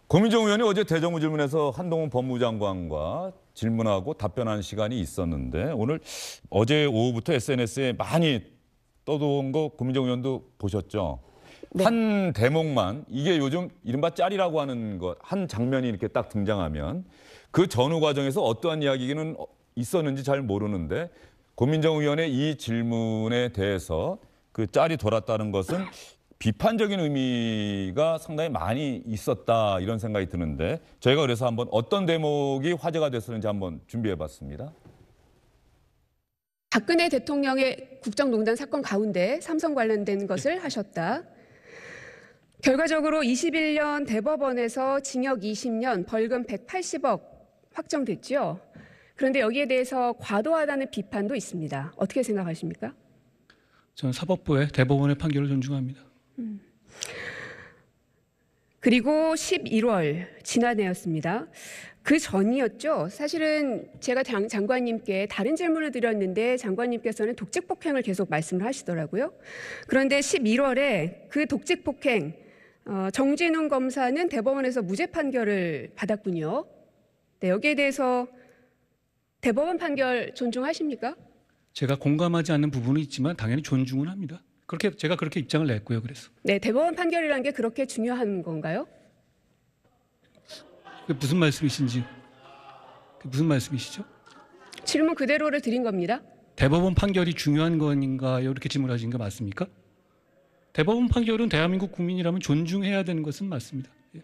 고민정 의원이 어제 대정부 질문에서 한동훈 법무부 장관과 질문하고 답변하는 시간이 있었는데 오늘 어제 오후부터 SNS에 많이 떠도는 거 고민정 의원도 보셨죠? 네. 한 대목만 이게 요즘 이른바 짤이라고 하는 것 한 장면이 이렇게 딱 등장하면 그 전후 과정에서 어떠한 이야기는 있었는지 잘 모르는데 고민정 의원의 이 질문에 대해서 그 짤이 돌았다는 것은 비판적인 의미가 상당히 많이 있었다 이런 생각이 드는데 저희가 그래서 한번 어떤 대목이 화제가 됐었는지 한번 준비해봤습니다. 박근혜 대통령의 국정농단 사건 가운데 삼성 관련된 것을 하셨다. 결과적으로 21년 대법원에서 징역 20년, 벌금 180억 확정됐죠. 그런데 여기에 대해서 과도하다는 비판도 있습니다. 어떻게 생각하십니까? 저는 사법부의 대법원의 판결을 존중합니다. 그리고 11월 지난해였습니다. 그 전이었죠. 사실은 제가 장관님께 다른 질문을 드렸는데 장관님께서는 독직폭행을 계속 말씀을 하시더라고요. 그런데 11월에 그 독직폭행 정진웅 검사는 대법원에서 무죄 판결을 받았군요. 네, 여기에 대해서 대법원 판결 존중하십니까? 제가 공감하지 않는 부분은 있지만 당연히 존중은 합니다. 제가 그렇게 입장을 냈고요. 그래서. 네, 대법원 판결이라는 게 그렇게 중요한 건가요? 그게 무슨 말씀이신지. 그게 무슨 말씀이시죠? 질문 그대로를 드린 겁니다. 대법원 판결이 중요한 건가요? 이렇게 질문하신 거 맞습니까? 대법원 판결은 대한민국 국민이라면 존중해야 되는 것은 맞습니다. 예.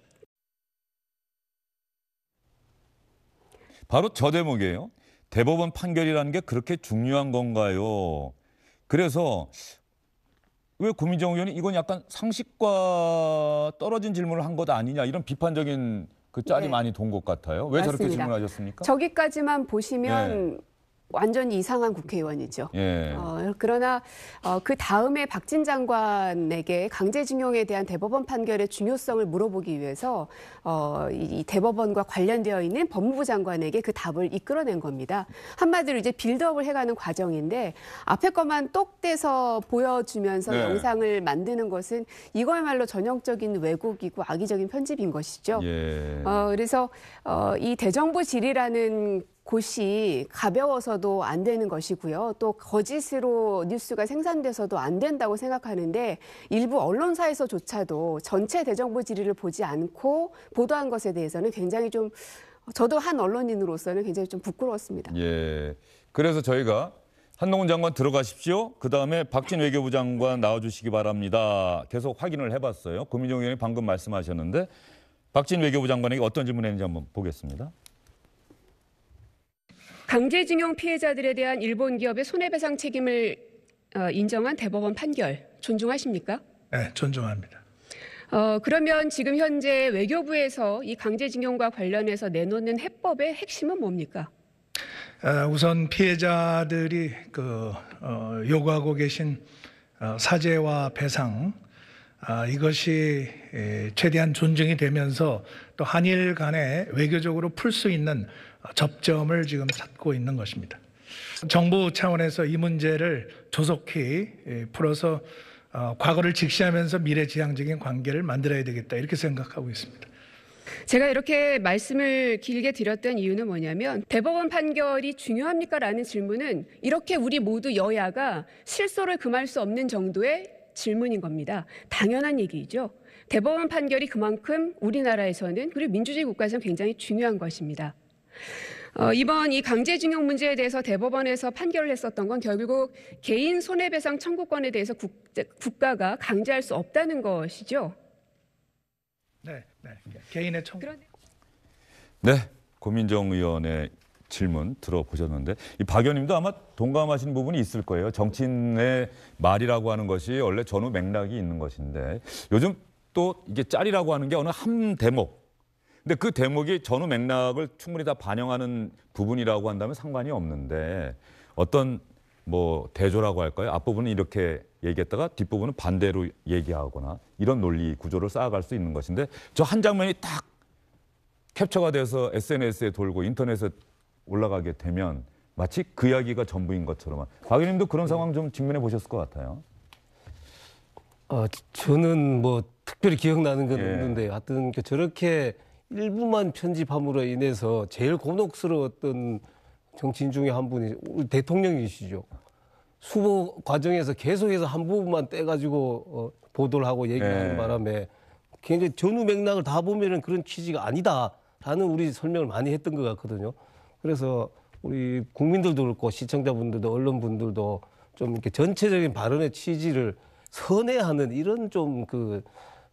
바로 저 대목이에요. 대법원 판결이라는 게 그렇게 중요한 건가요? 그래서 왜 고민정 의원이 이건 약간 상식과 떨어진 질문을 한 것 아니냐 이런 비판적인 그 짤이 네. 많이 돈 것 같아요. 왜 맞습니다. 저렇게 질문하셨습니까? 저기까지만 보시면 완전히 이상한 국회의원이죠. 예. 그러나 그 다음에 박진 장관에게 강제징용에 대한 대법원 판결의 중요성을 물어보기 위해서 이 대법원과 관련되어 있는 법무부 장관에게 그 답을 이끌어낸 겁니다. 한마디로 이제 빌드업을 해가는 과정인데 앞에 것만 똑 떼서 보여주면서 네. 영상을 만드는 것은 이거야말로 전형적인 왜곡이고 악의적인 편집인 것이죠. 예. 그래서 이 대정부 질의라는 곳이 가벼워서도 안 되는 것이고요. 또 거짓으로 뉴스가 생산돼서도 안 된다고 생각하는데 일부 언론사에서조차도 전체 대정부 질의를 보지 않고 보도한 것에 대해서는 굉장히 좀 저도 한 언론인으로서는 굉장히 좀 부끄러웠습니다. 예. 그래서 저희가 한동훈 장관 들어가십시오. 그다음에 박진 외교부 장관 나와주시기 바랍니다. 계속 확인을 해봤어요. 고민정 의원이 방금 말씀하셨는데 박진 외교부 장관에게 어떤 질문했는지 한번 보겠습니다. 강제징용 피해자들에 대한 일본 기업의 손해배상 책임을 인정한 대법원 판결 존중하십니까? 네, 존중합니다. 그러면 지금 현재 외교부에서 이 강제징용과 관련해서 내놓는 해법의 핵심은 뭡니까? 우선 피해자들이 요구하고 계신 사죄와 배상 이것이 최대한 존중이 되면서 또 한일 간에 외교적으로 풀 수 있는 접점을 지금 찾고 있는 것입니다. 정부 차원에서 이 문제를 조속히 풀어서 과거를 직시하면서 미래지향적인 관계를 만들어야 되겠다 이렇게 생각하고 있습니다. 제가 이렇게 말씀을 길게 드렸던 이유는 뭐냐면 대법원 판결이 중요합니까? 라는 질문은 이렇게 우리 모두 여야가 실소를 금할 수 없는 정도의 질문인 겁니다. 당연한 얘기죠. 대법원 판결이 그만큼 우리나라에서는 그리고 민주주의 국가에서는 굉장히 중요한 것입니다. 이번 이 강제징용 문제에 대해서 대법원에서 판결을 했었던 건 결국 개인 손해배상 청구권에 대해서 국가가 강제할 수 없다는 것이죠. 네. 개인의 청구. 네, 고민정 의원의 질문 들어보셨는데 이 박 의원님도 아마 동감하시는 부분이 있을 거예요. 정치인의 말이라고 하는 것이 원래 전후 맥락이 있는 것인데 요즘 또 이게 짤이라고 하는 게 어느 한 대목. 근데 그 대목이 전후 맥락을 충분히 다 반영하는 부분이라고 한다면 상관이 없는데 어떤 뭐 대조라고 할까요? 앞부분은 이렇게 얘기했다가 뒷부분은 반대로 얘기하거나 이런 논리 구조를 쌓아갈 수 있는 것인데 저 한 장면이 딱 캡처가 돼서 SNS에 돌고 인터넷에 올라가게 되면 마치 그 이야기가 전부인 것처럼. 박 의원님도 그런 상황 좀 직면해 보셨을 것 같아요. 저는 뭐 특별히 기억나는 건 없는데 하여튼 저렇게 일부만 편집함으로 인해서 제일 곤혹스러웠던 정치인 중에 한 분이 우리 대통령이시죠. 수보 과정에서 계속해서 한 부분만 떼가지고 보도를 하고 얘기하는 네. 바람에 굉장히 전후 맥락을 다 보면은 그런 취지가 아니다라는 우리 설명을 많이 했던 것 같거든요. 그래서 우리 국민들도 그렇고 시청자분들도 언론분들도 좀 이렇게 전체적인 발언의 취지를 선회하는 이런 좀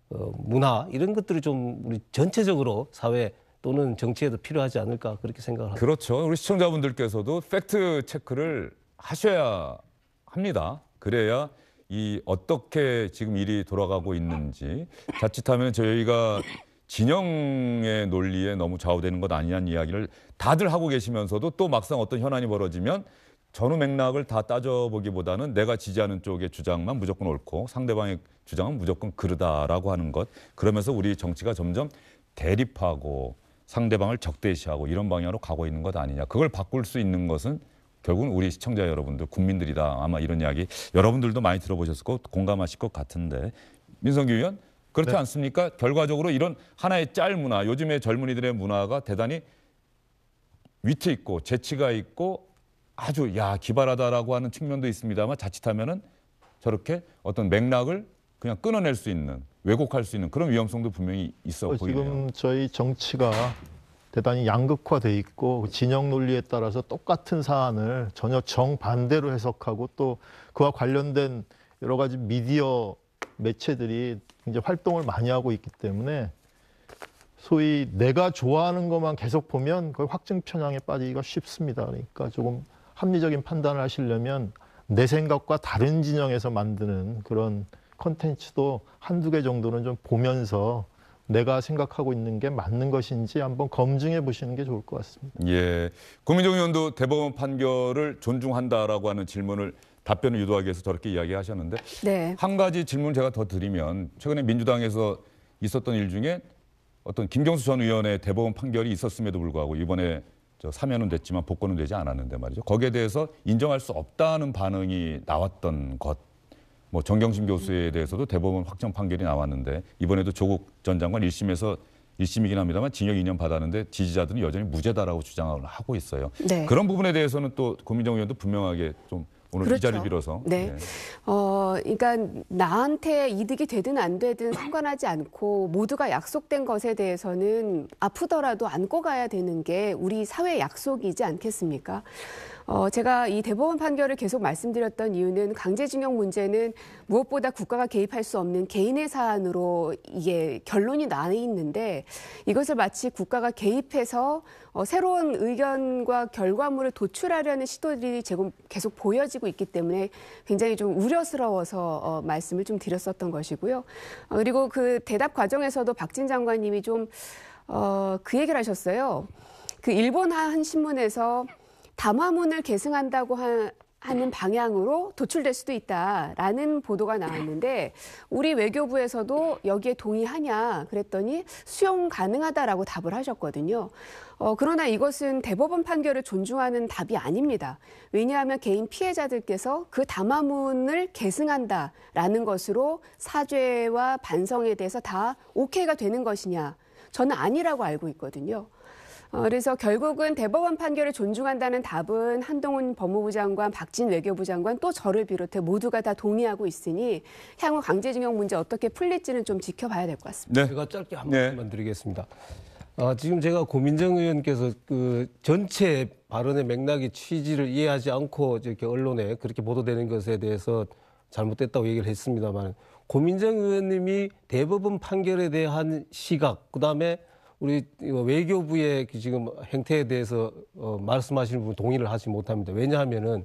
문화 이런 것들이 좀 우리 전체적으로 사회 또는 정치에도 필요하지 않을까 그렇게 생각을 합니다. 그렇죠. 우리 시청자분들께서도 팩트 체크를 하셔야 합니다. 그래야 이 어떻게 지금 일이 돌아가고 있는지 자칫하면 저희가 진영의 논리에 너무 좌우되는 것 아니냐는 이야기를 다들 하고 계시면서도 또 막상 어떤 현안이 벌어지면 전후 맥락을 다 따져보기보다는 내가 지지하는 쪽의 주장만 무조건 옳고 상대방의 주장은 무조건 그르다라고 하는 것. 그러면서 우리 정치가 점점 대립하고 상대방을 적대시하고 이런 방향으로 가고 있는 것 아니냐. 그걸 바꿀 수 있는 것은 결국은 우리 시청자 여러분들, 국민들이다. 아마 이런 이야기 여러분들도 많이 들어보셨을 거 공감하실 것 같은데. 민성기 의원, 그렇지 네. 않습니까? 결과적으로 이런 하나의 짤 문화, 요즘의 젊은이들의 문화가 대단히 위트 있고 재치가 있고 아주 기발하다라고 하는 측면도 있습니다만 자칫하면은 저렇게 어떤 맥락을 그냥 끊어낼 수 있는, 왜곡할 수 있는 그런 위험성도 분명히 있어 보이네요. 지금 저희 정치가 대단히 양극화돼 있고 진영 논리에 따라서 똑같은 사안을 전혀 정반대로 해석하고 또 그와 관련된 여러 가지 미디어 매체들이 굉장히 활동을 많이 하고 있기 때문에 소위 내가 좋아하는 것만 계속 보면 거의 확증 편향에 빠지기가 쉽습니다. 그러니까 조금 합리적인 판단을 하시려면 내 생각과 다른 진영에서 만드는 그런 콘텐츠도 한두 개 정도는 좀 보면서 내가 생각하고 있는 게 맞는 것인지 한번 검증해 보시는 게 좋을 것 같습니다. 예, 고민정 의원도 대법원 판결을 존중한다라고 하는 질문을 답변을 유도하기 위해서 저렇게 이야기하셨는데 네. 한 가지 질문 제가 더 드리면 최근에 민주당에서 있었던 일 중에 어떤 김경수 전 의원의 대법원 판결이 있었음에도 불구하고 이번에 사면은 됐지만 복권은 되지 않았는데 말이죠. 거기에 대해서 인정할 수 없다는 반응이 나왔던 것. 뭐 정경심 교수에 대해서도 대법원 확정 판결이 나왔는데 이번에도 조국 전 장관 1심이긴 합니다만 징역 2년 받았는데 지지자들은 여전히 무죄다라고 주장을 하고 있어요. 네. 그런 부분에 대해서는 또 고민정 의원도 분명하게 좀 오늘 그렇죠. 이 자리를 빌어서 네. 그러니까 나한테 이득이 되든 안 되든 상관하지 않고 모두가 약속된 것에 대해서는 아프더라도 안고 가야 되는 게 우리 사회의 약속이지 않겠습니까? 제가 이 대법원 판결을 계속 말씀드렸던 이유는 강제징용 문제는 무엇보다 국가가 개입할 수 없는 개인의 사안으로 이게 결론이 나 있는데 이것을 마치 국가가 개입해서 새로운 의견과 결과물을 도출하려는 시도들이 계속 보여지고 있기 때문에 굉장히 좀 우려스러워서 말씀을 좀 드렸었던 것이고요. 그리고 그 대답 과정에서도 박진 장관님이 좀 그 얘기를 하셨어요. 그 일본 한 신문에서 담화문을 계승한다고 하는 방향으로 도출될 수도 있다라는 보도가 나왔는데 우리 외교부에서도 여기에 동의하냐 그랬더니 수용 가능하다라고 답을 하셨거든요. 그러나 이것은 대법원 판결을 존중하는 답이 아닙니다. 왜냐하면 개인 피해자들께서 그 담화문을 계승한다라는 것으로 사죄와 반성에 대해서 다 오케이가 되는 것이냐. 저는 아니라고 알고 있거든요. 그래서 결국은 대법원 판결을 존중한다는 답은 한동훈 법무부 장관, 박진 외교부 장관 또 저를 비롯해 모두가 다 동의하고 있으니 향후 강제징용 문제 어떻게 풀릴지는 좀 지켜봐야 될 것 같습니다. 네. 제가 짧게 한 말씀만 드리겠습니다. 지금 제가 고민정 의원께서 그 전체 발언의 맥락의 취지를 이해하지 않고 이렇게 언론에 그렇게 보도되는 것에 대해서 잘못됐다고 얘기를 했습니다만 고민정 의원님이 대법원 판결에 대한 시각, 그다음에 우리 외교부의 지금 행태에 대해서 말씀하시는 부분 동의를 하지 못합니다. 왜냐하면은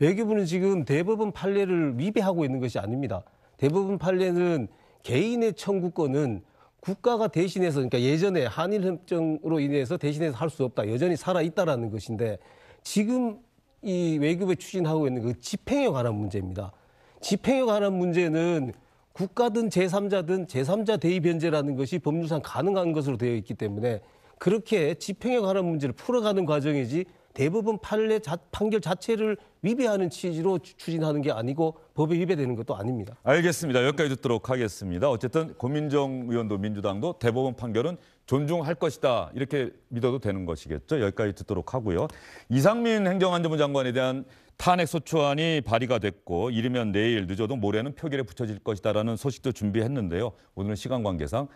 외교부는 지금 대법원 판례를 위배하고 있는 것이 아닙니다. 대법원 판례는 개인의 청구권은 국가가 대신해서 그러니까 예전에 한일협정으로 인해서 대신해서 할 수 없다. 여전히 살아있다라는 것인데 지금 이 외교부에 추진하고 있는 그 집행에 관한 문제입니다. 집행에 관한 문제는 국가든 제3자든 제3자 대의 변제라는 것이 법률상 가능한 것으로 되어 있기 때문에 그렇게 집행에 관한 문제를 풀어가는 과정이지 대법원 판결 자체를 위배하는 취지로 추진하는 게 아니고 법에 위배되는 것도 아닙니다. 알겠습니다. 여기까지 듣도록 하겠습니다. 어쨌든 고민정 의원도 민주당도 대법원 판결은 존중할 것이다 이렇게 믿어도 되는 것이겠죠. 여기까지 듣도록 하고요. 이상민 행정안전부 장관에 대한 탄핵소추안이 발의가 됐고 이르면 내일 늦어도 모레는 표결에 붙여질 것이다라는 소식도 준비했는데요. 오늘은 시간 관계상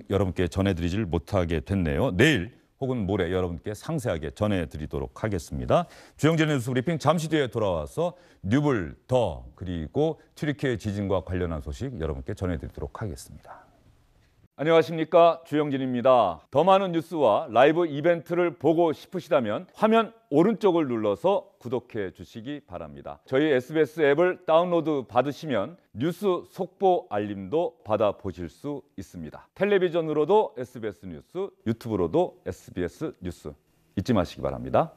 여러분께 전해드리질 못하게 됐네요. 내일 혹은 모레 여러분께 상세하게 전해드리도록 하겠습니다. 주영진의 뉴스브리핑 잠시 뒤에 돌아와서 뉴블 더 그리고 튀르키예 지진과 관련한 소식 여러분께 전해드리도록 하겠습니다. 안녕하십니까, 주영진입니다. 더 많은 뉴스와 라이브 이벤트를 보고 싶으시다면 화면 오른쪽을 눌러서 구독해 주시기 바랍니다. 저희 SBS 앱을 다운로드 받으시면 뉴스 속보 알림도 받아보실 수 있습니다. 텔레비전으로도 SBS 뉴스, 유튜브로도 SBS 뉴스 잊지 마시기 바랍니다.